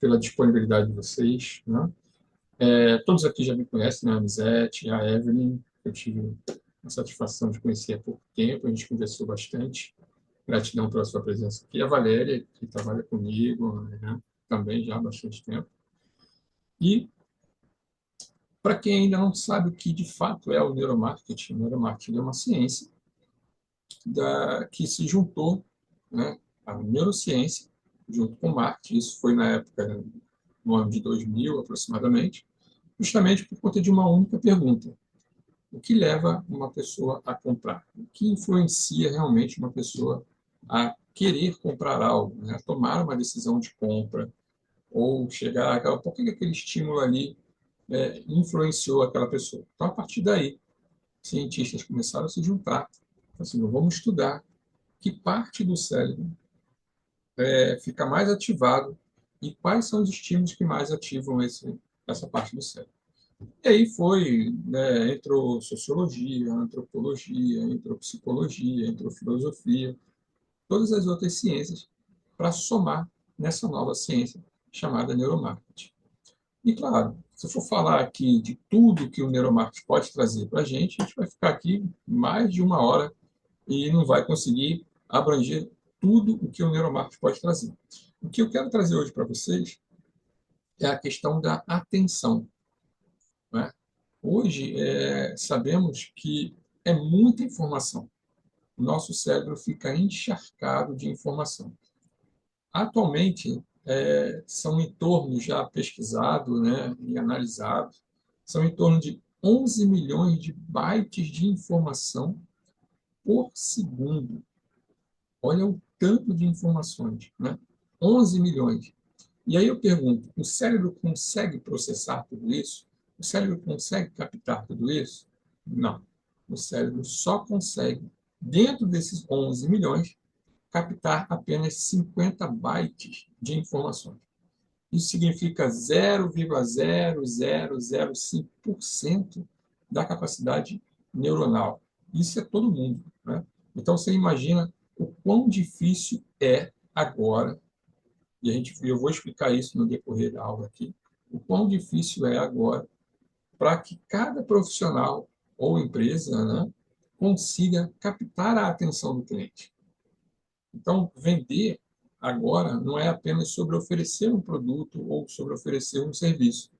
pela disponibilidade de vocês, né? Todos aqui já me conhecem, né? A Anisete, a Evelyn, eu tive a satisfação de conhecer há pouco tempo, a gente conversou bastante. Gratidão pela sua presença aqui. A Valéria, que trabalha comigo, né? Também já há bastante tempo. E, para quem ainda não sabe o que de fato é o neuromarketing é uma ciência que se juntou, né, a neurociência, junto com o marketing. Isso foi na época, no ano de 2000 aproximadamente, justamente por conta de uma única pergunta: o que leva uma pessoa a comprar? O que influencia realmente uma pessoa a querer comprar algo, né? A tomar uma decisão de compra, ou chegar àquela, por que aquele estímulo ali influenciou aquela pessoa? Então, a partir daí, cientistas começaram a se juntar, assim, vamos estudar que parte do cérebro fica mais ativado e quais são os estímulos que mais ativam essa parte do cérebro. E aí foi, né, entrou sociologia, antropologia, entrou psicologia, entrou filosofia, todas as outras ciências para somar nessa nova ciência chamada neuromarketing. E claro, se eu for falar aqui de tudo que o neuromarketing pode trazer para a gente vai ficar aqui mais de uma hora e não vai conseguir abranger tudo o que o neuromarketing pode trazer. O que eu quero trazer hoje para vocês é a questão da atenção. Né? Hoje, sabemos que é muita informação. O nosso cérebro fica encharcado de informação. Atualmente, são em torno, já pesquisado, né, e analisado, são em torno de 11 milhões de bytes de informação por segundo. Olha o tanto de informações, né? 11 milhões. E aí eu pergunto, o cérebro consegue processar tudo isso? O cérebro consegue captar tudo isso? Não. O cérebro só consegue, dentro desses 11 milhões, captar apenas 50 bytes de informações. Isso significa 0,0005% da capacidade neuronal. Isso é todo mundo, né? Então, você imagina o quão difícil é agora, e eu vou explicar isso no decorrer da aula aqui, o quão difícil é agora para que cada profissional ou empresa, né, consiga captar a atenção do cliente. Então, vender agora não é apenas sobre oferecer um produto ou sobre oferecer um serviço,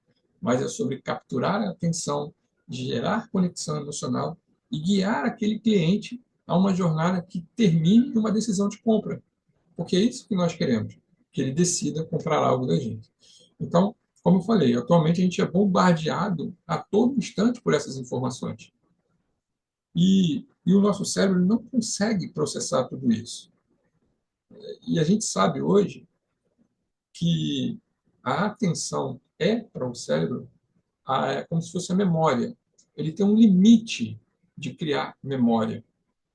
mas é sobre capturar a atenção, gerar conexão emocional e guiar aquele cliente a uma jornada que termine em uma decisão de compra. Porque é isso que nós queremos, que ele decida comprar algo da gente. Então, como eu falei, atualmente a gente é bombardeado a todo instante por essas informações. E o nosso cérebro não consegue processar tudo isso. E a gente sabe hoje que a atenção para o cérebro como se fosse a memória. Ele tem um limite de criar memória,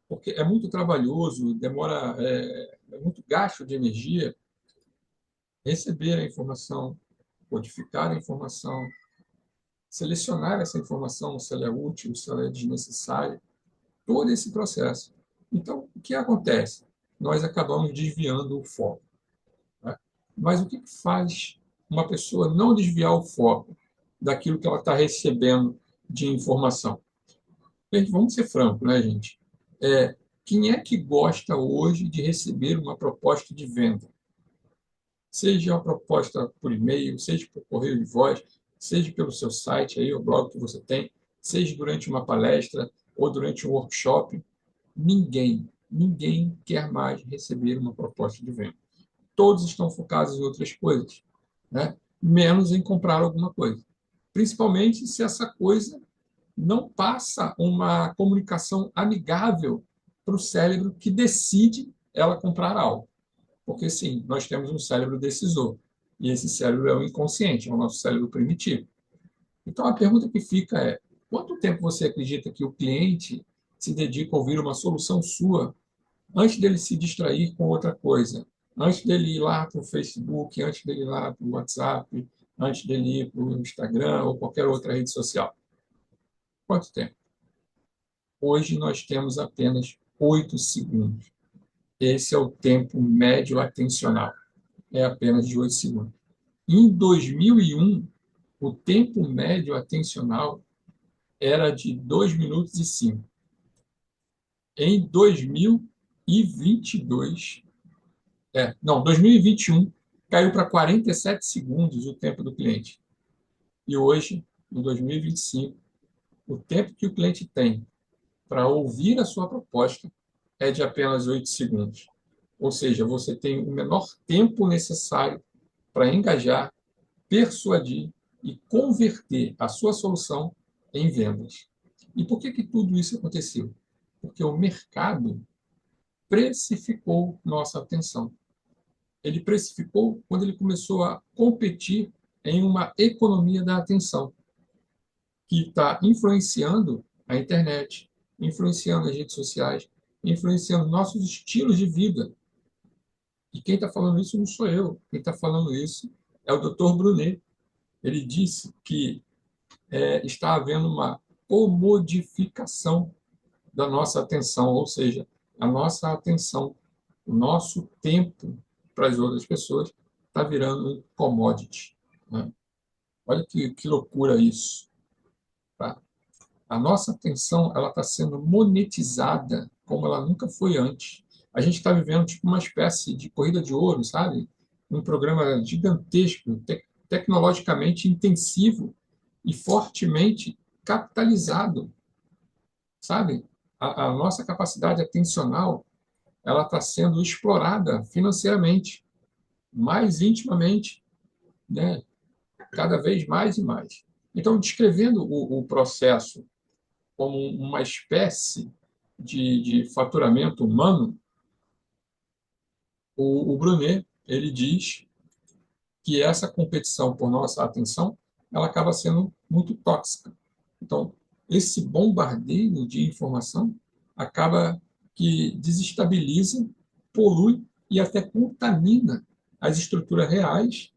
porque é muito trabalhoso, demora, é muito gasto de energia receber a informação, codificar a informação, selecionar essa informação, se ela é útil, se ela é desnecessária, todo esse processo. Então, o que acontece? Nós acabamos desviando o foco. Né? Mas o que faz uma pessoa não desviar o foco daquilo que ela está recebendo de informação? Gente, vamos ser francos, né, gente? Quem é que gosta hoje de receber uma proposta de venda? Seja uma proposta por e-mail, seja por correio de voz, seja pelo seu site, aí, o blog que você tem, seja durante uma palestra ou durante um workshop, ninguém quer mais receber uma proposta de venda. Todos estão focados em outras coisas, né? Menos em comprar alguma coisa. Principalmente se essa coisa não passa uma comunicação amigável para o cérebro que decide ela comprar algo. Porque, sim, nós temos um cérebro decisor. E esse cérebro é o inconsciente, é o nosso cérebro primitivo. Então, a pergunta que fica é: quanto tempo você acredita que o cliente se dedica a ouvir uma solução sua antes dele se distrair com outra coisa? Antes dele ir lá para o Facebook, antes dele ir lá para o WhatsApp, antes dele ir para o Instagram ou qualquer outra rede social? Quanto tempo? Hoje nós temos apenas 8 segundos. Esse é o tempo médio atencional. É apenas de 8 segundos. Em 2001, o tempo médio atencional era de 2 minutos e 5. Em 2022, não, 2021, caiu para 47 segundos o tempo do cliente. E hoje, em 2025, o tempo que o cliente tem para ouvir a sua proposta é de apenas 8 segundos. Ou seja, você tem o menor tempo necessário para engajar, persuadir e converter a sua solução em vendas. E por que tudo isso aconteceu? Porque o mercado precificou nossa atenção. Ele precificou quando ele começou a competir em uma economia da atenção, que está influenciando a internet, influenciando as redes sociais, influenciando nossos estilos de vida. E quem está falando isso não sou eu. Quem está falando isso é o Dr. Brunet. Ele disse que está havendo uma comodificação da nossa atenção, ou seja, a nossa atenção, o nosso tempo para as outras pessoas está virando um commodity. Né? Olha que loucura isso. Tá? A nossa atenção ela está sendo monetizada como ela nunca foi antes. A gente está vivendo tipo uma espécie de corrida de ouro, sabe? Um programa gigantesco, tecnologicamente intensivo e fortemente capitalizado, sabe? A nossa capacidade atencional ela está sendo explorada financeiramente, mais intimamente, né? Cada vez mais e mais. Então, descrevendo o processo como uma espécie de faturamento humano, o Brunet ele diz que essa competição por nossa atenção ela acaba sendo muito tóxica. Então, esse bombardeio de informação acaba que desestabiliza, polui e até contamina as estruturas reais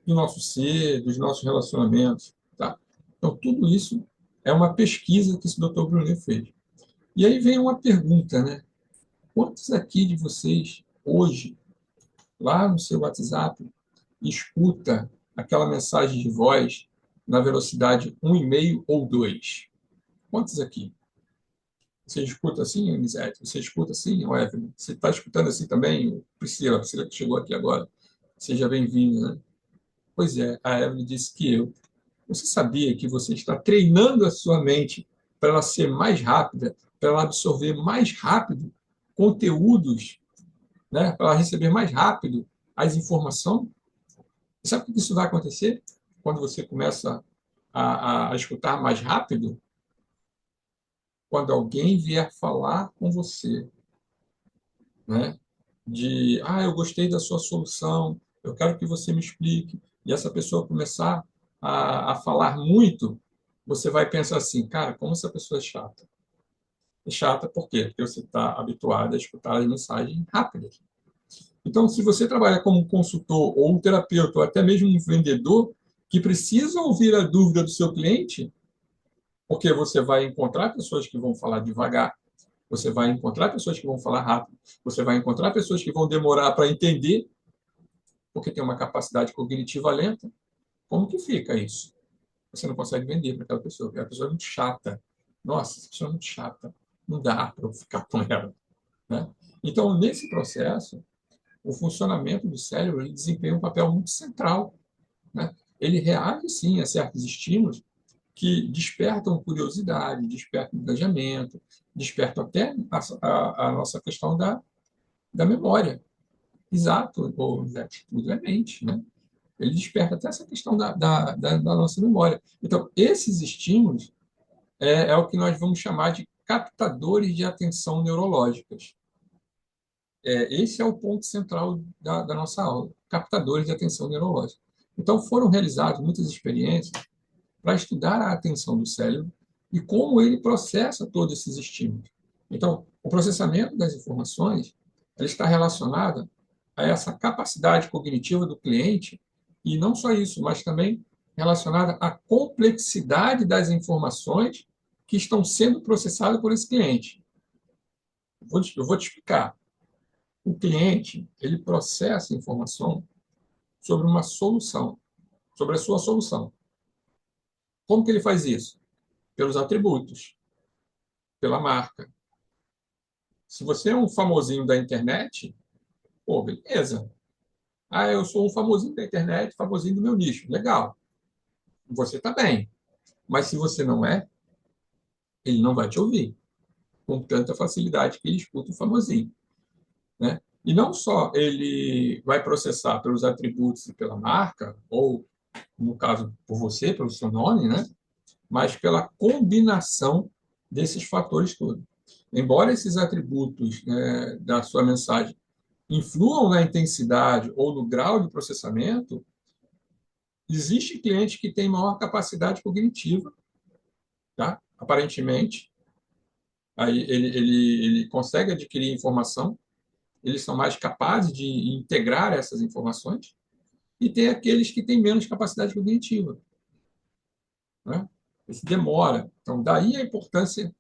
do nosso ser, dos nossos relacionamentos. Tá? Então, tudo isso é uma pesquisa que esse Dr. Brunet fez. E aí vem uma pergunta, né? Quantos aqui de vocês, hoje, lá no seu WhatsApp, escuta aquela mensagem de voz na velocidade 1,5 ou 2? Quantos aqui? Você escuta assim, Elisete? Você escuta assim, Evelyn? Você está escutando assim também, Priscila? Priscila que chegou aqui agora. Seja bem-vinda, né? Pois é, a Evelyn disse que eu. Você sabia que você está treinando a sua mente para ela ser mais rápida, para ela absorver mais rápido conteúdos, né? Para ela receber mais rápido as informações? E sabe o que isso vai acontecer quando você começa a escutar mais rápido? Quando alguém vier falar com você, né? Eu gostei da sua solução, eu quero que você me explique. E essa pessoa começar a falar muito, você vai pensar assim, cara, como essa pessoa é chata. É chata por quê? Porque você está habituado a escutar as mensagens rápidas. Então, se você trabalha como um consultor ou um terapeuta ou até mesmo um vendedor que precisa ouvir a dúvida do seu cliente, porque você vai encontrar pessoas que vão falar devagar, você vai encontrar pessoas que vão falar rápido, você vai encontrar pessoas que vão demorar para entender, porque tem uma capacidade cognitiva lenta. Como que fica isso? Você não consegue vender para aquela pessoa, porque a pessoa é muito chata. Nossa, essa pessoa é muito chata. Não dá para eu ficar com ela. Né? Então, nesse processo, o funcionamento do cérebro ele desempenha um papel muito central. Né? Ele reage, sim, a certos estímulos que despertam curiosidade, despertam engajamento, despertam até a nossa questão da memória. Exato, tudo é mente, né? Ele desperta até essa questão da nossa memória. Então, esses estímulos é o que nós vamos chamar de captadores de atenção neurológicas. Esse é o ponto central da nossa aula, captadores de atenção neurológica. Então, foram realizadas muitas experiências para estudar a atenção do cérebro e como ele processa todos esses estímulos. Então, o processamento das informações ele está relacionado a essa capacidade cognitiva do cliente e não só isso, mas também relacionada à complexidade das informações que estão sendo processadas por esse cliente. Eu vou te explicar. O cliente ele processa a informação sobre uma solução, sobre a sua solução. Como que ele faz isso? Pelos atributos, pela marca. Se você é um famosinho da internet, pô, beleza. Ah, eu sou um famosinho da internet, famosinho do meu nicho. Legal. Você está bem. Mas se você não é, ele não vai te ouvir com tanta facilidade que ele escuta o famosinho, né? E não só ele vai processar pelos atributos e pela marca, ou, no caso, por você, pelo seu nome, né? Mas pela combinação desses fatores todos. Embora esses atributos, né, da sua mensagem influam na intensidade ou no grau de processamento, existe cliente que tem maior capacidade cognitiva, tá? Aparentemente, aí ele consegue adquirir informação, eles são mais capazes de integrar essas informações, e tem aqueles que têm menos capacidade cognitiva, né? Isso demora. Então, daí a importância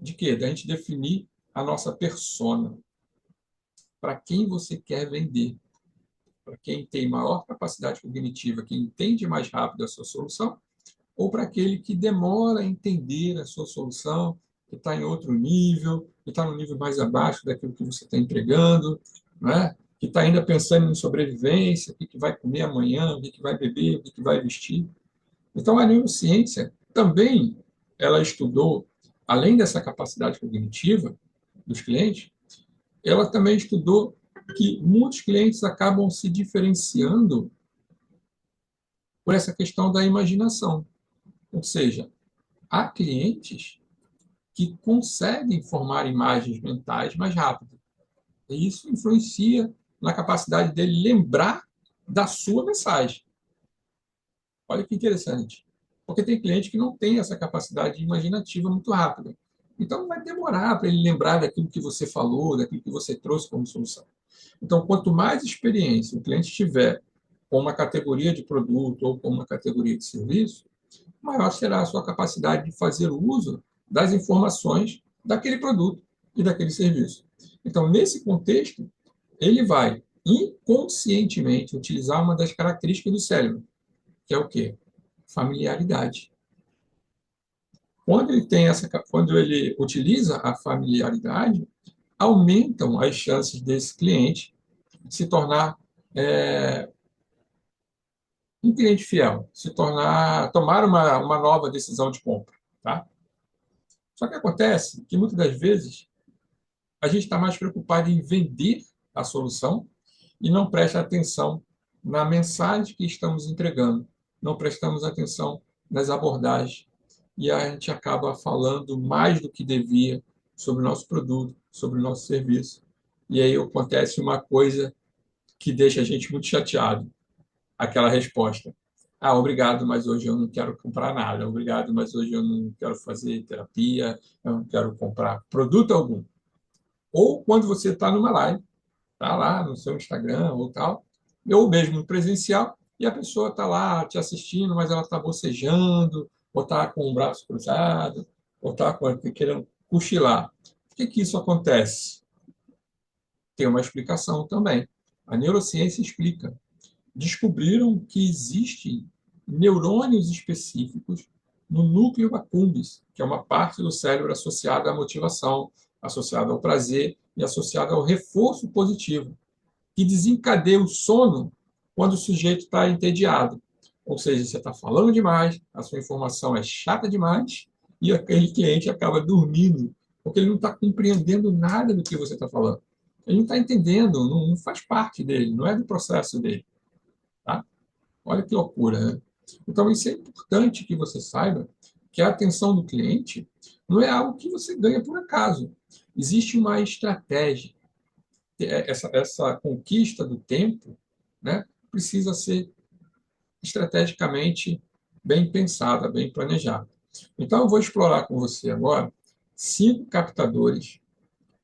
de quê? Da gente definir a nossa persona. Para quem você quer vender? Para quem tem maior capacidade cognitiva, quem entende mais rápido a sua solução, ou para aquele que demora a entender a sua solução, que está em outro nível, que está no nível mais abaixo daquilo que você está entregando, né? Que está ainda pensando em sobrevivência, o que vai comer amanhã, o que vai beber, o que vai vestir. Então, a neurociência também ela estudou, além dessa capacidade cognitiva dos clientes, ela também estudou que muitos clientes acabam se diferenciando por essa questão da imaginação. Ou seja, há clientes que conseguem formar imagens mentais mais rápido. E isso influencia na capacidade dele lembrar da sua mensagem. Olha que interessante. Porque tem cliente que não tem essa capacidade imaginativa muito rápida. Então, vai demorar para ele lembrar daquilo que você falou, daquilo que você trouxe como solução. Então, quanto mais experiência o cliente tiver com uma categoria de produto ou com uma categoria de serviço, maior será a sua capacidade de fazer uso das informações daquele produto e daquele serviço. Então, nesse contexto, ele vai inconscientemente utilizar uma das características do cérebro, que é o quê? Familiaridade. Quando ele utiliza a familiaridade, aumentam as chances desse cliente se tornar um cliente fiel, tomar uma nova decisão de compra, tá? Só que acontece que muitas das vezes a gente está mais preocupado em vender a solução e não presta atenção na mensagem que estamos entregando, não prestamos atenção nas abordagens e a gente acaba falando mais do que devia sobre o nosso produto, sobre o nosso serviço. E aí acontece uma coisa que deixa a gente muito chateado, aquela resposta. Ah, obrigado, mas hoje eu não quero comprar nada. Obrigado, mas hoje eu não quero fazer terapia, eu não quero comprar produto algum. Ou quando você está numa live, está lá no seu Instagram ou tal, ou mesmo no presencial, e a pessoa está lá te assistindo, mas ela está bocejando, ou está com o braço cruzado, ou está querendo cochilar. Por que isso acontece? Tem uma explicação também. A neurociência explica. Descobriram que existem neurônios específicos no núcleo accumbens, que é uma parte do cérebro associada à motivação, associada ao prazer e associada ao reforço positivo, que desencadeia o sono quando o sujeito está entediado. Ou seja, você está falando demais, a sua informação é chata demais e aquele cliente acaba dormindo, porque ele não está compreendendo nada do que você está falando. Ele não está entendendo, não faz parte dele, não é do processo dele. Tá? Olha que loucura, né? Então, isso é importante que você saiba que a atenção do cliente não é algo que você ganha por acaso. Existe uma estratégia. Essa conquista do tempo, né, precisa ser estrategicamente bem pensada, bem planejada. Então, eu vou explorar com você agora 5 captadores,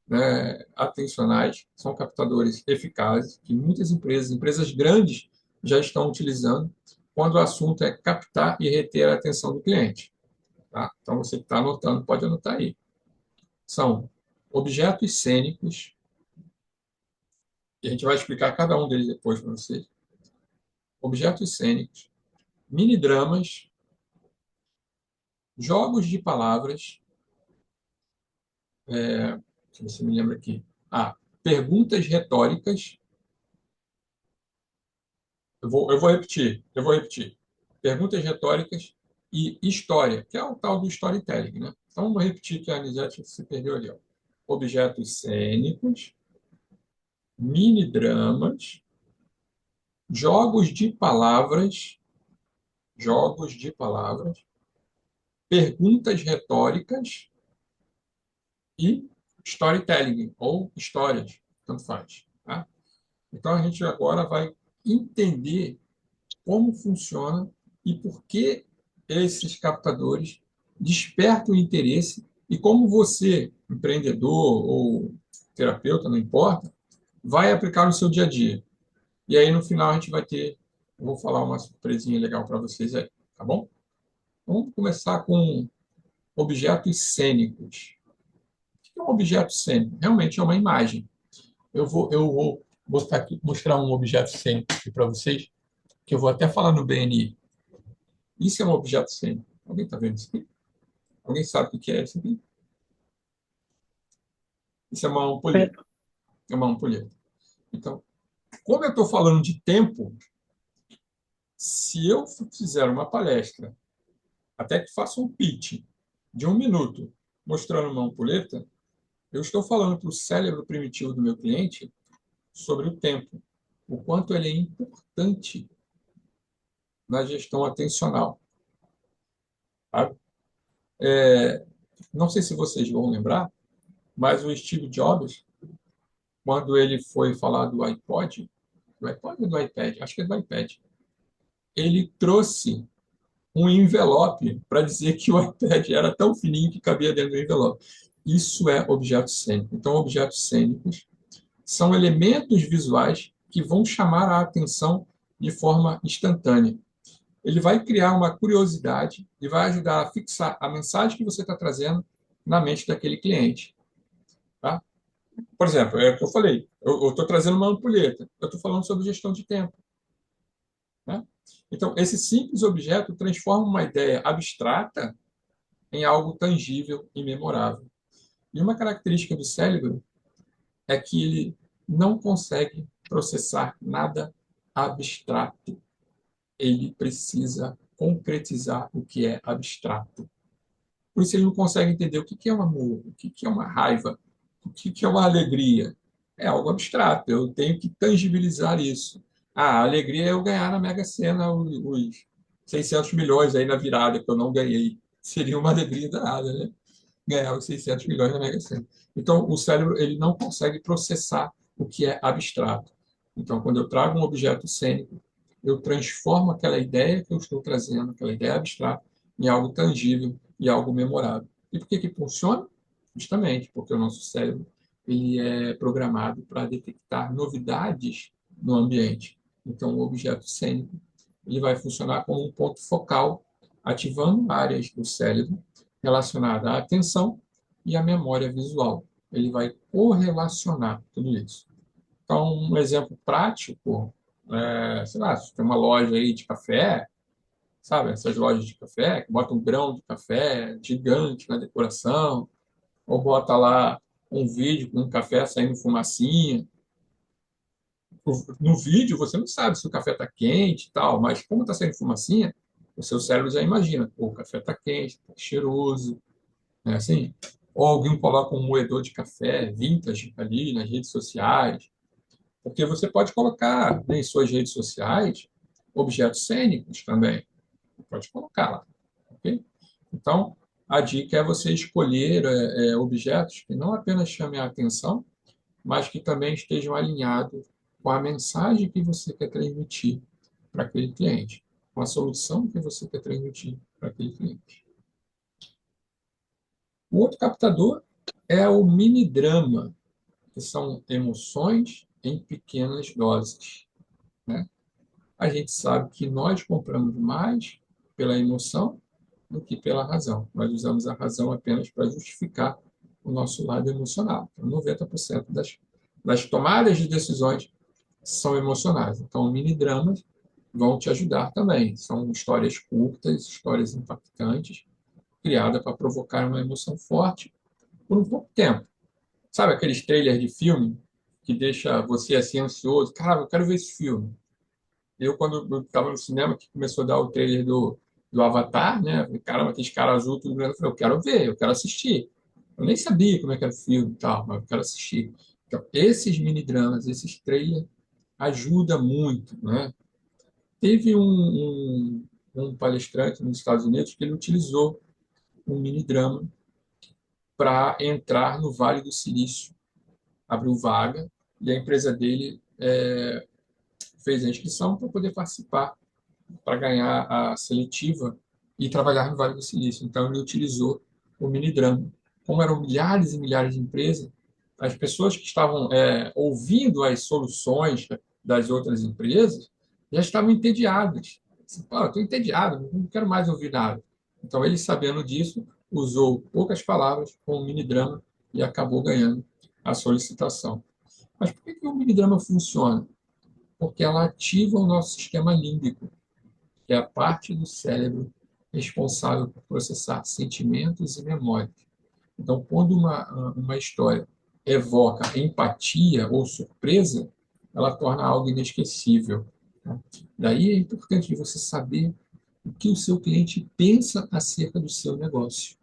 né, atencionais, são captadores eficazes, que muitas empresas grandes, já estão utilizando, quando o assunto é captar e reter a atenção do cliente. Tá? Então, você que está anotando, pode anotar aí. São objetos cênicos, e a gente vai explicar cada um deles depois para vocês. objetos cênicos, mini-dramas, jogos de palavras, se você me lembra aqui, perguntas retóricas, eu vou repetir. Perguntas retóricas e história, que é o tal do storytelling, né? Então, vou repetir que a Anisete se perdeu ali. Ó. Objetos cênicos, mini-dramas, jogos de palavras, perguntas retóricas e storytelling, ou histórias, tanto faz. Tá? Então, a gente agora vai entender como funciona e por que esses captadores despertam o interesse e como você, empreendedor ou terapeuta, não importa, vai aplicar no seu dia a dia. E aí, no final, a gente vai ter, eu vou falar uma surpresinha legal para vocês aí, tá bom? Vamos começar com objetos cênicos. O que é um objeto cênico? Realmente é uma imagem. Eu vou mostrar um objeto cênico aqui para vocês, que eu vou até falar no BNI. Isso é um objeto cênico. Alguém está vendo isso aqui? Alguém sabe o que é isso aqui? Isso é uma ampulheta. É uma ampulheta. Então, como eu estou falando de tempo, se eu fizer uma palestra, até que faça um pitch de 1 minuto, mostrando uma ampulheta, eu estou falando para o cérebro primitivo do meu cliente sobre o tempo, o quanto ele é importante na gestão atencional. Sabe? Não sei se vocês vão lembrar, mas o Steve Jobs, quando ele foi falar do iPod ou do iPad? Acho que é do iPad. Ele trouxe um envelope para dizer que o iPad era tão fininho que cabia dentro do envelope. Isso é objeto cênico. Então, objetos cênicos são elementos visuais que vão chamar a atenção de forma instantânea. Ele vai criar uma curiosidade e vai ajudar a fixar a mensagem que você está trazendo na mente daquele cliente. Tá? Por exemplo, é o que eu falei, eu estou trazendo uma ampulheta, eu estou falando sobre gestão de tempo. Né? Então, esse simples objeto transforma uma ideia abstrata em algo tangível e memorável. E uma característica do cérebro é que ele não consegue processar nada abstrato. Ele precisa concretizar o que é abstrato. Por isso ele não consegue entender o que é um amor, o que é uma raiva, o que é uma alegria. É algo abstrato, eu tenho que tangibilizar isso. A alegria é eu ganhar na Mega Sena os 600 milhões aí na virada que eu não ganhei. Seria uma alegria danada, né? Ganhar os 600 milhões na Mega Sena. Então, o cérebro ele não consegue processar o que é abstrato. Então, quando eu trago um objeto cênico, eu transformo aquela ideia que eu estou trazendo, aquela ideia abstrata, em algo tangível e algo memorável. E por que que funciona? Justamente porque o nosso cérebro ele é programado para detectar novidades no ambiente. Então, o objeto cênico ele vai funcionar como um ponto focal, ativando áreas do cérebro relacionadas à atenção e à memória visual. Ele vai correlacionar tudo isso. Então, um exemplo prático, sei lá, se tem uma loja aí de café, sabe, essas lojas de café, que bota um grão de café gigante na decoração, ou bota lá um vídeo com um café saindo fumacinha. No vídeo você não sabe se o café está quente e tal, mas como está saindo fumacinha, o seu cérebro já imagina, pô, o café está quente, está cheiroso, né, assim. Ou alguém coloca um moedor de café vintage ali nas redes sociais, porque você pode colocar, né, em suas redes sociais objetos cênicos também. Pode colocar lá. Ok? Então, a dica é você escolher objetos que não apenas chamem a atenção, mas que também estejam alinhados com a mensagem que você quer transmitir para aquele cliente, com a solução que você quer transmitir para aquele cliente. O outro captador é o mini-drama, que são emoções em pequenas doses. Né? A gente sabe que nós compramos mais pela emoção do que pela razão. Nós usamos a razão apenas para justificar o nosso lado emocional. Então, 90% das tomadas de decisões são emocionais. Então, mini-dramas vão te ajudar também. São histórias curtas, histórias impactantes, criadas para provocar uma emoção forte por um pouco tempo. Sabe aqueles trailers de filme que deixa você assim ansioso? Cara, eu quero ver esse filme. Eu, quando eu estava no cinema, que começou a dar o trailer do Avatar, né? Eu falei, caramba, aqueles caras azul, tudo branco. Eu falei, eu quero ver, eu quero assistir. Eu nem sabia como é que era o filme e tal, mas eu quero assistir. Então, esses mini-dramas, esses trailers, ajuda muito, né? Teve um palestrante nos Estados Unidos que ele utilizou um mini-drama para entrar no Vale do Silício. Abriu vaga e a empresa dele fez a inscrição para poder participar, para ganhar a seletiva e trabalhar no Vale do Silício. Então, ele utilizou o mini-drama. Como eram milhares e milhares de empresas, as pessoas que estavam ouvindo as soluções das outras empresas já estavam entediadas. Assim, pô, eu estou entediado, não quero mais ouvir nada. Então, ele, sabendo disso, usou poucas palavras com o mini-drama e acabou ganhando a solicitação. Mas por que o mini-drama funciona? Porque ela ativa o nosso sistema límbico, que é a parte do cérebro responsável por processar sentimentos e memórias. Então, quando uma história evoca empatia ou surpresa, ela torna algo inesquecível. Tá? Daí é importante você saber o que o seu cliente pensa acerca do seu negócio,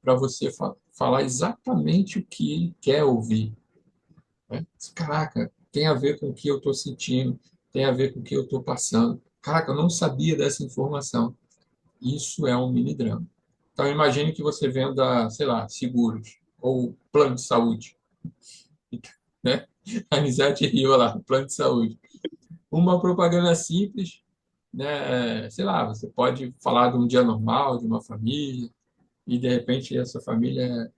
para você falar exatamente o que ele quer ouvir. Né? Caraca, tem a ver com o que eu estou sentindo, tem a ver com o que eu estou passando. Caraca, eu não sabia dessa informação. Isso é um mini drama. Então, imagine que você venda, sei lá, seguros ou plano de saúde, né? A Anisete riu lá, plano de saúde. Uma propaganda simples, né? Sei lá, você pode falar de um dia normal, de uma família, e de repente essa família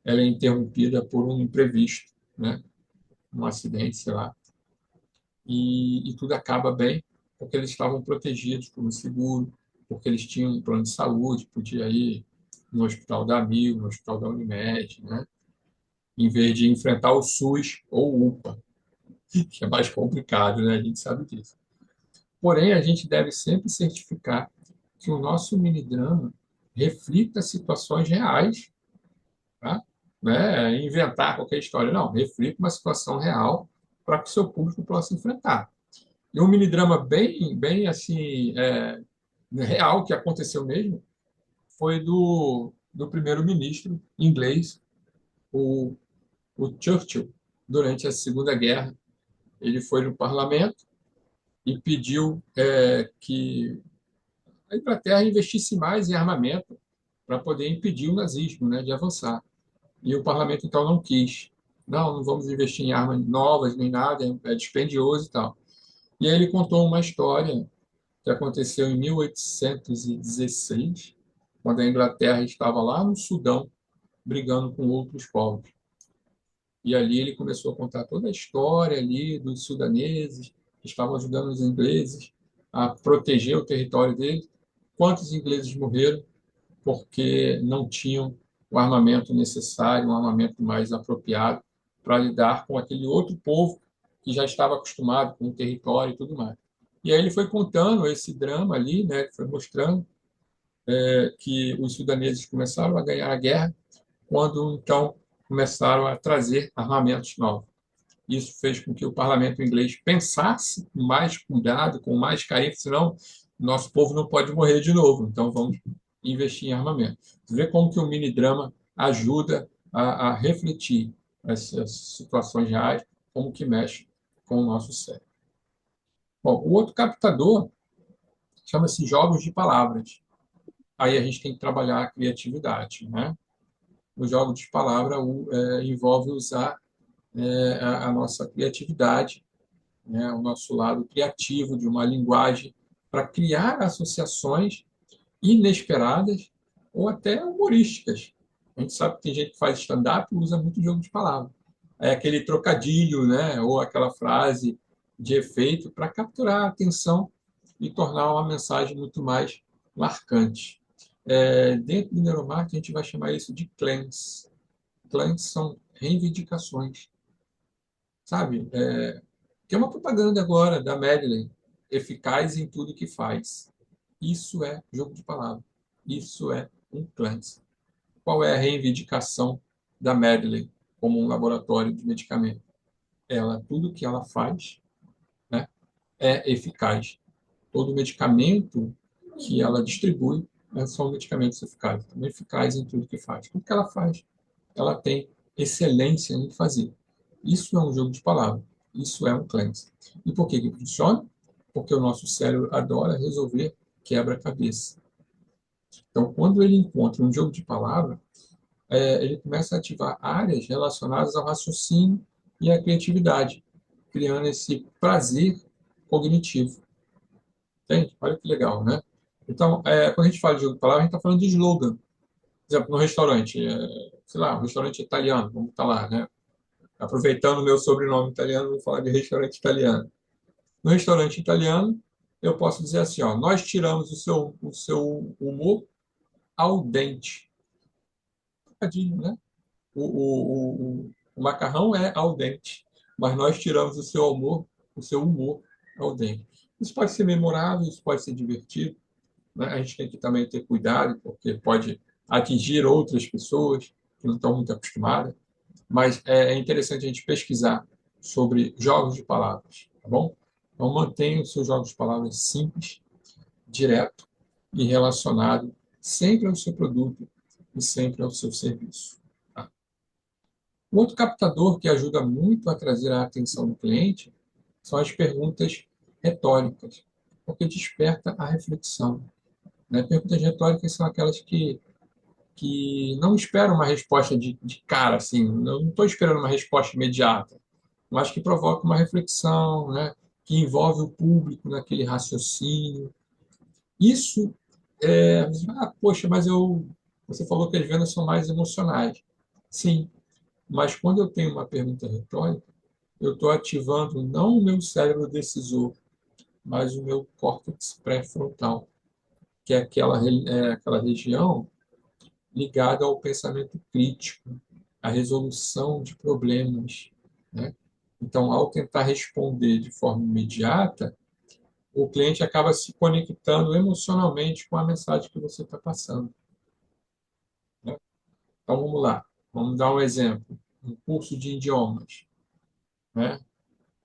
ela é interrompida por um imprevisto, né? Um acidente, sei lá, e tudo acaba bem, porque eles estavam protegidos por um seguro, porque eles tinham um plano de saúde, podia ir no hospital da Amigo, no hospital da Unimed, né? Em vez de enfrentar o SUS ou o UPA, que é mais complicado, né? A gente sabe disso. Porém, a gente deve sempre certificar que o nosso mini-drama reflita situações reais, tá? Não é inventar qualquer história, não. Reflita uma situação real para que o seu público possa enfrentar. E um mini-drama bem assim, real, que aconteceu mesmo, foi do primeiro-ministro inglês, o, o Churchill, durante a Segunda Guerra. Ele foi no parlamento e pediu que a Inglaterra investisse mais em armamento para poder impedir o nazismo, né, de avançar. E o parlamento, então, não quis. Não, não vamos investir em armas novas nem nada, é dispendioso e tal. E aí ele contou uma história que aconteceu em 1816, quando a Inglaterra estava lá no Sudão, brigando com outros povos. E ali ele começou a contar toda a história ali dos sudaneses, que estavam ajudando os ingleses a proteger o território deles. Quantos ingleses morreram porque não tinham o armamento necessário, um armamento mais apropriado para lidar com aquele outro povo que já estava acostumado com o território e tudo mais. E aí ele foi contando esse drama ali, né, foi mostrando que os sudaneses começaram a ganhar a guerra quando então começaram a trazer armamentos novos. Isso fez com que o parlamento inglês pensasse com mais cuidado, com mais carinho, senão nosso povo não pode morrer de novo, então vamos investir em armamento. Você vê como que o mini-drama ajuda a refletir essas situações reais, como que mexe com o nosso cérebro. Bom, o outro captador chama-se jogos de palavras. Aí a gente tem que trabalhar a criatividade, né? O jogo de palavra envolve usar a nossa criatividade, né? O nosso lado criativo de uma linguagem para criar associações inesperadas ou até humorísticas. A gente sabe que tem gente que faz stand-up e usa muito jogo de palavras. É aquele trocadilho, né? Ou aquela frase de efeito para capturar a atenção e tornar uma mensagem muito mais marcante. Dentro do neuromarketing, a gente vai chamar isso de claims. Claims são reivindicações, sabe? Tem uma propaganda agora da Madeline. eficaz em tudo que faz. Isso é jogo de palavras. Isso é um cleanse. Qual é a reivindicação da Medley como um laboratório de medicamento? Tudo que ela faz, né, é eficaz. Todo medicamento que ela distribui, são medicamentos eficazes. Também eficaz em tudo que faz. Tudo que ela faz, ela tem excelência em fazer. Isso é um jogo de palavras. Isso é um cleanse. E por que funciona? Porque o nosso cérebro adora resolver quebra-cabeça. Então, quando ele encontra um jogo de palavras, ele começa a ativar áreas relacionadas ao raciocínio e à criatividade, criando esse prazer cognitivo. Entende? Olha que legal, né? Então, quando a gente fala de jogo de palavras, a gente está falando de slogan. Por exemplo, no restaurante, sei lá, um restaurante italiano, vamos estar lá, né? Aproveitando o meu sobrenome italiano, vou falar de restaurante italiano. No restaurante italiano, eu posso dizer assim, ó, nós tiramos o seu humor ao dente. Tadinho, né? O macarrão é al dente, mas nós tiramos o seu humor ao dente. Isso pode ser memorável, isso pode ser divertido, né? A gente tem que também ter cuidado, porque pode atingir outras pessoas que não estão muito acostumadas, mas é interessante a gente pesquisar sobre jogos de palavras, tá bom? Então mantenha os seus jogos de palavras simples, direto e relacionado sempre ao seu produto e sempre ao seu serviço. Tá? Um outro captador que ajuda muito a trazer a atenção do cliente são as perguntas retóricas, porque desperta a reflexão. Né? Perguntas retóricas são aquelas que não esperam uma resposta de cara, assim, não estou esperando uma resposta imediata, mas que provoca uma reflexão, né? Que envolve o público naquele raciocínio. Isso poxa, mas você falou que as vendas são mais emocionais. Sim, mas quando eu tenho uma pergunta retórica, eu estou ativando não o meu cérebro decisor, mas o meu córtex pré-frontal, que é aquela região ligada ao pensamento crítico, à resolução de problemas, né? Então, ao tentar responder de forma imediata, o cliente acaba se conectando emocionalmente com a mensagem que você está passando, né? Então, vamos lá. Vamos dar um exemplo. Um curso de idiomas, né?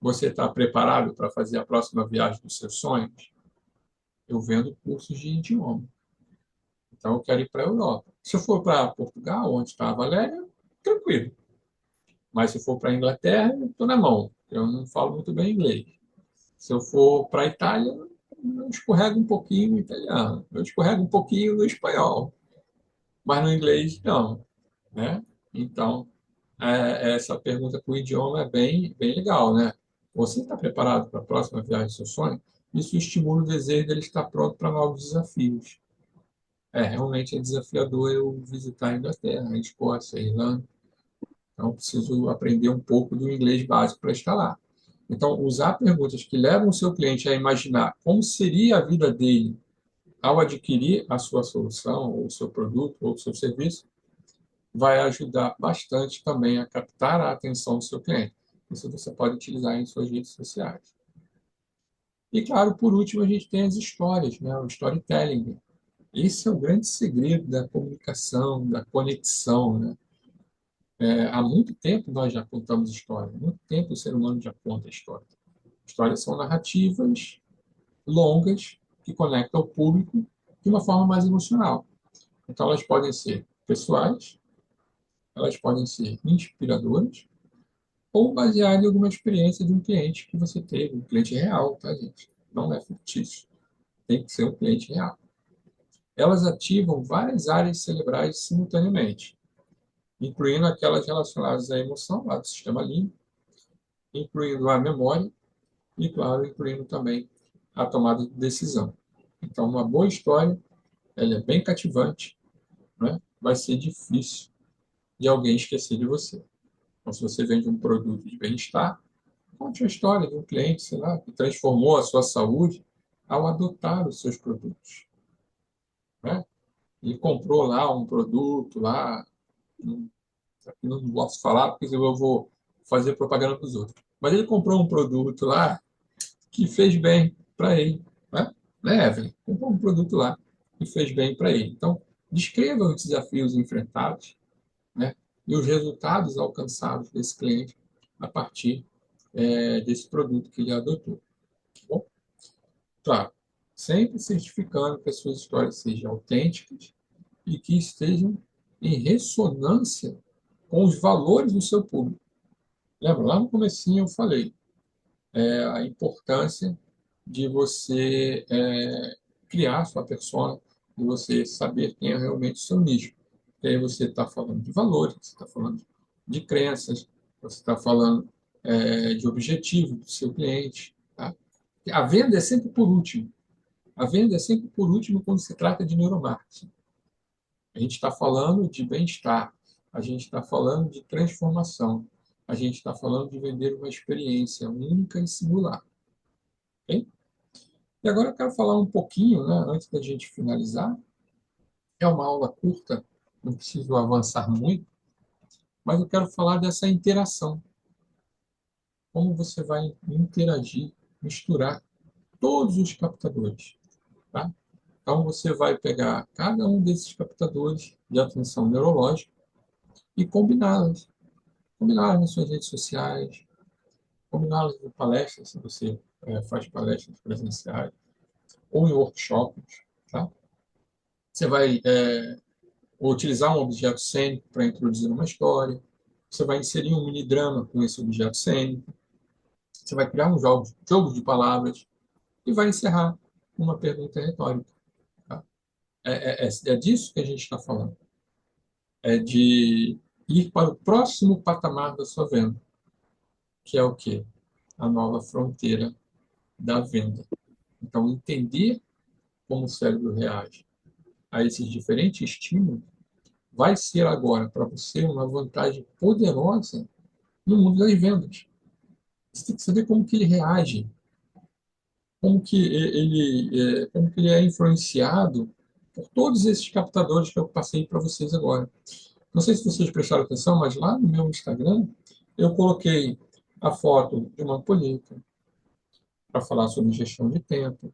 Você está preparado para fazer a próxima viagem dos seus sonhos? Eu vendo cursos de idioma. Então, eu quero ir para a Europa. Se eu for para Portugal, onde está a Valéria, tranquilo. Mas se eu for para a Inglaterra, eu estou na mão. Eu não falo muito bem inglês. Se eu for para a Itália, eu escorrego um pouquinho no italiano. Eu escorrego um pouquinho no espanhol. Mas no inglês, não. Né? Então, essa pergunta com o idioma é bem, bem legal, né? Você está preparado para a próxima viagem do seu sonho? Isso estimula o desejo dele estar pronto para novos desafios. Realmente é desafiador eu visitar a Inglaterra, a Escócia, a Irlanda. Então, preciso aprender um pouco do inglês básico para estar lá. Então, usar perguntas que levam o seu cliente a imaginar como seria a vida dele ao adquirir a sua solução, ou o seu produto, ou o seu serviço, vai ajudar bastante também a captar a atenção do seu cliente. Isso você pode utilizar em suas redes sociais. E, claro, por último, a gente tem as histórias, né? O storytelling. Esse é o grande segredo da comunicação, da conexão, né? Há muito tempo nós já contamos história, há muito tempo o ser humano já conta história. Histórias são narrativas longas que conectam o público de uma forma mais emocional. Então, elas podem ser pessoais, elas podem ser inspiradoras, ou baseadas em alguma experiência de um cliente que você teve, um cliente real, tá, gente? Não é fictício, tem que ser um cliente real. Elas ativam várias áreas cerebrais simultaneamente, incluindo aquelas relacionadas à emoção, lá do sistema límbico, incluindo a memória e, claro, incluindo também a tomada de decisão. Então, uma boa história, ela é bem cativante, né? Vai ser difícil de alguém esquecer de você. Então, se você vende um produto de bem-estar, conte a história de um cliente, sei lá, que transformou a sua saúde ao adotar os seus produtos, né? Ele comprou lá um produto lá, não, não posso falar porque eu vou fazer propaganda para os outros. Mas ele comprou um produto lá que fez bem, para ele, né, Evelyn? Comprou um produto lá e fez bem para ele. Então, descreva os desafios enfrentados, né, e os resultados alcançados desse cliente a partir desse produto que ele adotou. Tá bom? Claro, sempre certificando que as suas histórias sejam autênticas e que estejam em ressonância com os valores do seu público. Lembra, lá no comecinho eu falei a importância de você criar sua persona, de você saber quem é realmente o seu nicho. E aí você está falando de valores, você está falando de crenças, você está falando de objetivo do seu cliente. Tá? A venda é sempre por último. A venda é sempre por último quando se trata de neuromarketing. A gente está falando de bem-estar, a gente está falando de transformação, a gente está falando de vender uma experiência única e singular. Ok? E agora eu quero falar um pouquinho, né, antes da gente finalizar. É uma aula curta, não preciso avançar muito, mas eu quero falar dessa interação. Como você vai interagir, misturar todos os captadores. Tá? Então, você vai pegar cada um desses captadores de atenção neurológica e combiná-las. Combiná-las nas suas redes sociais, combiná-las em palestras, se você faz palestras presenciais, ou em workshops. Tá? Você vai utilizar um objeto cênico para introduzir uma história, você vai inserir um mini-drama com esse objeto cênico, você vai criar um jogo de palavras e vai encerrar com uma pergunta retórica. Tá? É disso que a gente está falando. É de ir para o próximo patamar da sua venda, que é o quê? A nova fronteira da venda. Então, entender como o cérebro reage a esses diferentes estímulos vai ser agora para você uma vantagem poderosa no mundo das vendas. Você tem que saber como que ele reage, como que ele é influenciado por todos esses captadores que eu passei para vocês agora. Não sei se vocês prestaram atenção, mas lá no meu Instagram eu coloquei a foto de uma ampulheta para falar sobre gestão de tempo.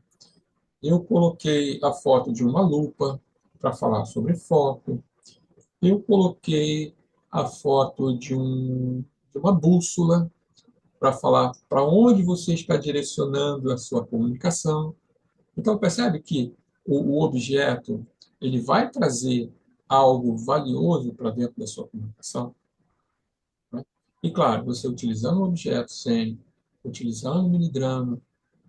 Eu coloquei a foto de uma lupa para falar sobre foco. Eu coloquei a foto de uma bússola para falar para onde você está direcionando a sua comunicação. Então, percebe que o objeto ele vai trazer algo valioso para dentro da sua comunicação. Né? E, claro, você utilizando o objeto sem, utilizando o minidrama,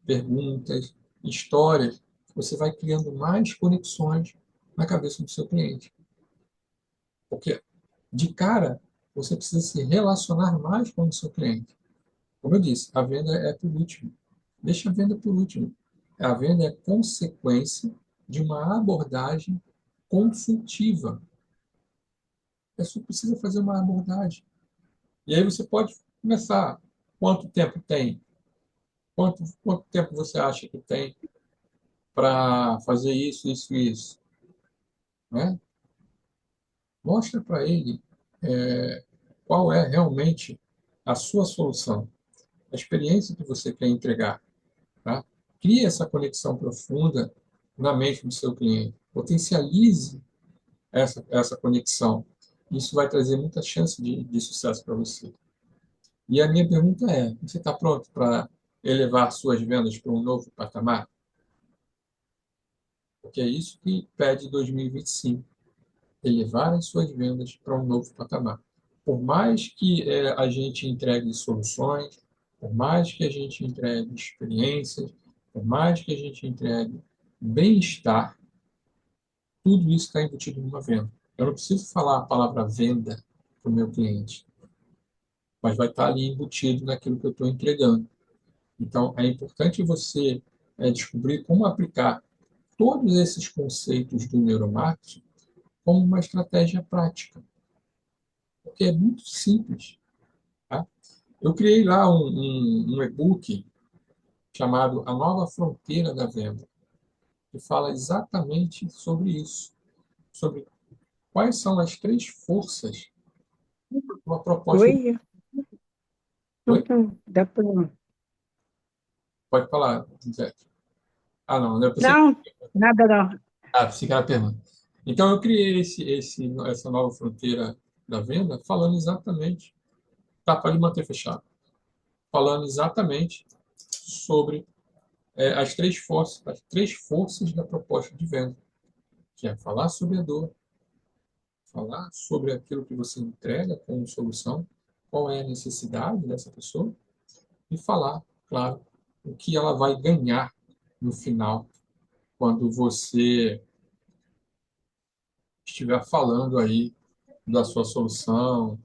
perguntas, histórias, você vai criando mais conexões na cabeça do seu cliente. Porque, de cara, você precisa se relacionar mais com o seu cliente. Como eu disse, a venda é por último. Deixa a venda por último. A venda é consequência de uma abordagem consultiva. A pessoa precisa fazer uma abordagem. E aí você pode começar. Quanto tempo tem? Quanto tempo você acha que tem para fazer isso, isso e isso? Né? Mostra para ele qual é realmente a sua solução, a experiência que você quer entregar. Tá? Crie essa conexão profunda na mente do seu cliente. Potencialize essa conexão. Isso vai trazer muita chance de sucesso para você. E a minha pergunta é: você está pronto para elevar suas vendas para um novo patamar? Porque é isso que pede 2025, elevar as suas vendas para um novo patamar. Por mais que a gente entregue soluções, por mais que a gente entregue experiências, por mais que a gente entregue bem-estar, tudo isso está embutido numa venda. Eu não preciso falar a palavra venda para o meu cliente, mas vai estar ali embutido naquilo que eu estou entregando. Então, é importante você descobrir como aplicar todos esses conceitos do neuromarketing como uma estratégia prática, porque é muito simples. Tá? Eu criei lá um e-book chamado A Nova Fronteira da Venda, que fala exatamente sobre isso, sobre quais são as três forças de uma proposta. Oi? Oi? Então, dá para. Pode falar, Zé. Ah, não, eu pensei Não, nada não. pensei que era a pergunta. Então, eu criei essa nova fronteira da venda falando exatamente, tá, pode manter fechado, falando exatamente sobre as três forças da proposta de venda, que é falar sobre a dor, falar sobre aquilo que você entrega como solução, qual é a necessidade dessa pessoa, e falar, claro, o que ela vai ganhar no final, quando você estiver falando aí da sua solução,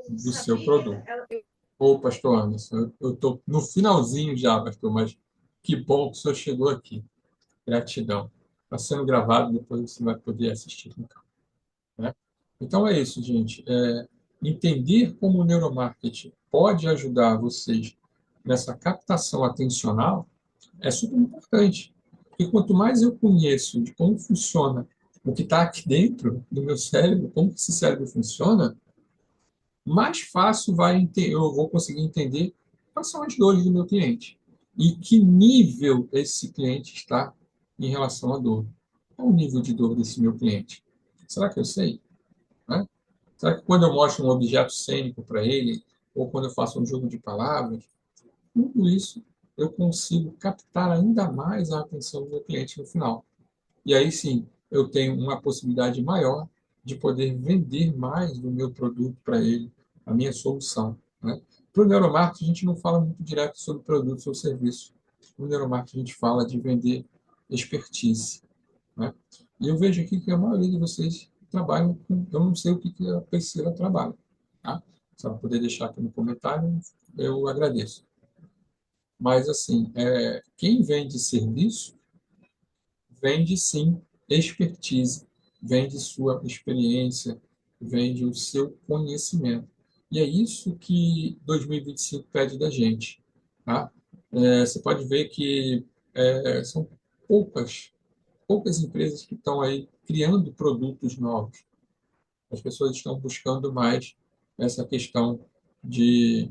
do seu produto. Ô, pastor Anderson, eu estou no finalzinho já, pastor, mas que bom que o senhor chegou aqui. Gratidão. Está sendo gravado, depois você vai poder assistir no canal, né? Então é isso, gente. Entender como o neuromarketing pode ajudar vocês nessa captação atencional é super importante. Porque quanto mais eu conheço de como funciona o que está aqui dentro do meu cérebro, como que esse cérebro funciona, mais fácil eu vou conseguir entender quais são as dores do meu cliente e que nível esse cliente está em relação à dor. Qual o nível de dor desse meu cliente? Será que eu sei? Né? Será que quando eu mostro um objeto cênico para ele, ou quando eu faço um jogo de palavras, tudo isso eu consigo captar ainda mais a atenção do meu cliente no final. E aí sim, eu tenho uma possibilidade maior de poder vender mais do meu produto para ele, a minha solução, né? Para o neuromarketing, a gente não fala muito direto sobre produto ou serviço. No neuromarketing, a gente fala de vender expertise, né? E eu vejo aqui que a maioria de vocês trabalham com... Eu não sei o que a Priscila trabalha, tá? Se ela puder deixar aqui no comentário, eu agradeço. Mas, assim, quem vende serviço vende sim expertise, vende sua experiência, vende o seu conhecimento. E é isso que 2025 pede da gente. Tá? Você pode ver que são poucas empresas que estão aí criando produtos novos. As pessoas estão buscando mais essa questão de,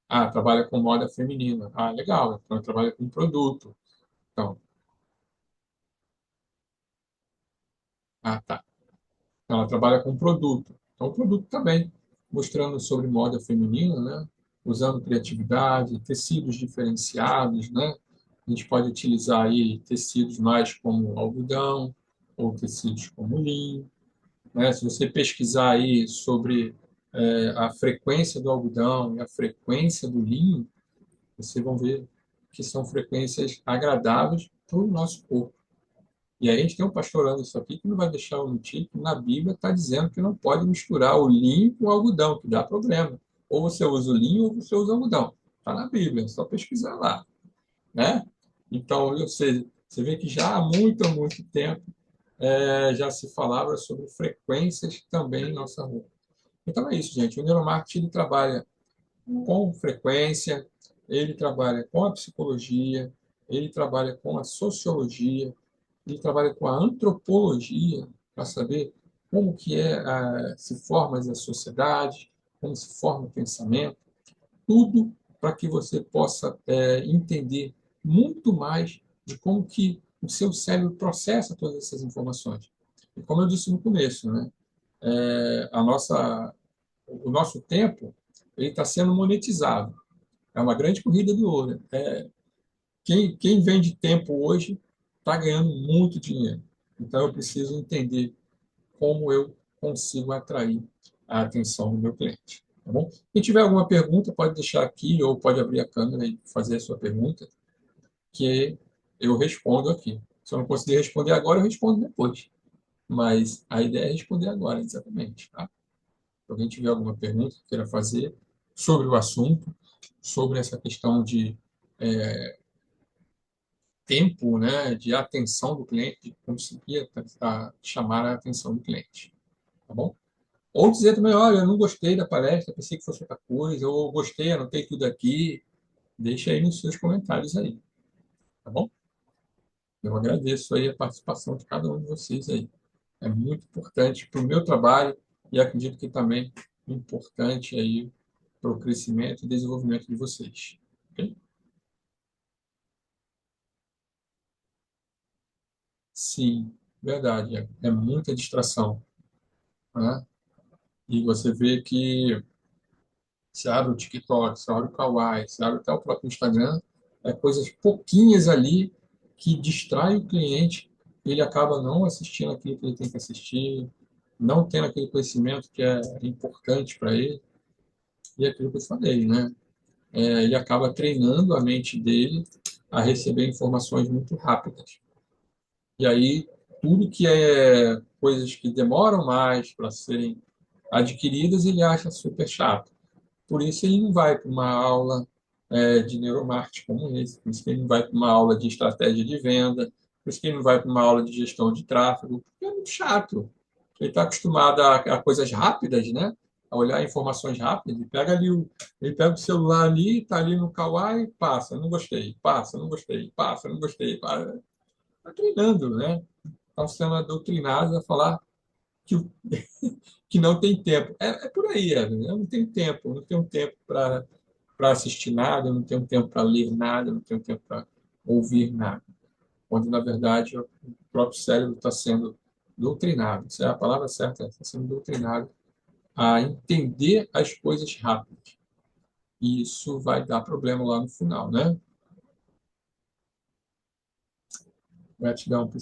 trabalha com moda feminina. Ah, legal, então trabalha com produto. Então, tá. Ela trabalha com produto. Então, o produto também, mostrando sobre moda feminina, né? Usando criatividade, tecidos diferenciados, né? A gente pode utilizar aí tecidos mais como algodão ou tecidos como linho, né? Se você pesquisar aí sobre a frequência do algodão e a frequência do linho, vocês vão ver que são frequências agradáveis para o nosso corpo. E aí a gente tem um pastor Anderson aqui que não vai deixar eu mentir, que na Bíblia está dizendo que não pode misturar o linho com o algodão, que dá problema. Ou você usa o linho ou você usa o algodão. Está na Bíblia, é só pesquisar lá, né? Então, você vê que já há muito tempo já se falava sobre frequências também em nossa rua. Então é isso, gente. O neuromarketing ele trabalha com frequência, ele trabalha com a psicologia, ele trabalha com a sociologia, ele trabalha com a antropologia para saber como que se forma a sociedade, como se forma o pensamento, tudo para que você possa entender muito mais de como que o seu cérebro processa todas essas informações. E como eu disse no começo, né, o nosso tempo ele está sendo monetizado. É uma grande corrida do ouro. Quem vende tempo hoje está ganhando muito dinheiro. Então, eu preciso entender como eu consigo atrair a atenção do meu cliente. Tá bom? Se tiver alguma pergunta, pode deixar aqui ou pode abrir a câmera e fazer a sua pergunta, que eu respondo aqui. Se eu não conseguir responder agora, eu respondo depois. Mas a ideia é responder agora, exatamente. Tá? Se alguém tiver alguma pergunta que queira fazer sobre o assunto, sobre essa questão de tempo, né, de atenção do cliente, de conseguir chamar a atenção do cliente, tá bom? Ou dizer também, olha, eu não gostei da palestra, pensei que fosse outra coisa, ou gostei, anotei tudo aqui, deixa aí nos seus comentários aí, tá bom? Eu agradeço aí a participação de cada um de vocês aí. É muito importante para o meu trabalho e acredito que também importante aí para o crescimento e desenvolvimento de vocês. Ok? Sim, verdade. É muita distração, né? E você vê que você abre o TikTok, você abre o Kawaii, você abre até o próprio Instagram, coisas pouquinhas ali que distrai o cliente, e ele acaba não assistindo aquilo que ele tem que assistir, não tendo aquele conhecimento que é importante para ele, e é aquilo que eu falei, né? Ele acaba treinando a mente dele a receber informações muito rápidas. E aí, tudo que é coisas que demoram mais para serem adquiridas, ele acha super chato. Por isso ele não vai para uma aula de neuromarketing como esse, por isso que ele não vai para uma aula de estratégia de venda, por isso que ele não vai para uma aula de gestão de tráfego, porque é muito chato. Ele está acostumado a coisas rápidas, né? A olhar informações rápidas. Ele pega o celular ali, está ali no Kawaii, passa, não gostei, passa, não gostei, passa, não gostei. Está treinando, né? Estão sendo doutrinados a falar que, que não tem tempo. É por aí, Evelyn. Eu não tenho tempo, eu não tenho tempo para assistir nada, eu não tenho tempo para ler nada, eu não tenho tempo para ouvir nada. Quando, na verdade, o próprio cérebro está sendo doutrinado, essa é a palavra certa, está sendo doutrinado a entender as coisas rápidas. E isso vai dar problema lá no final, né? Gratidão,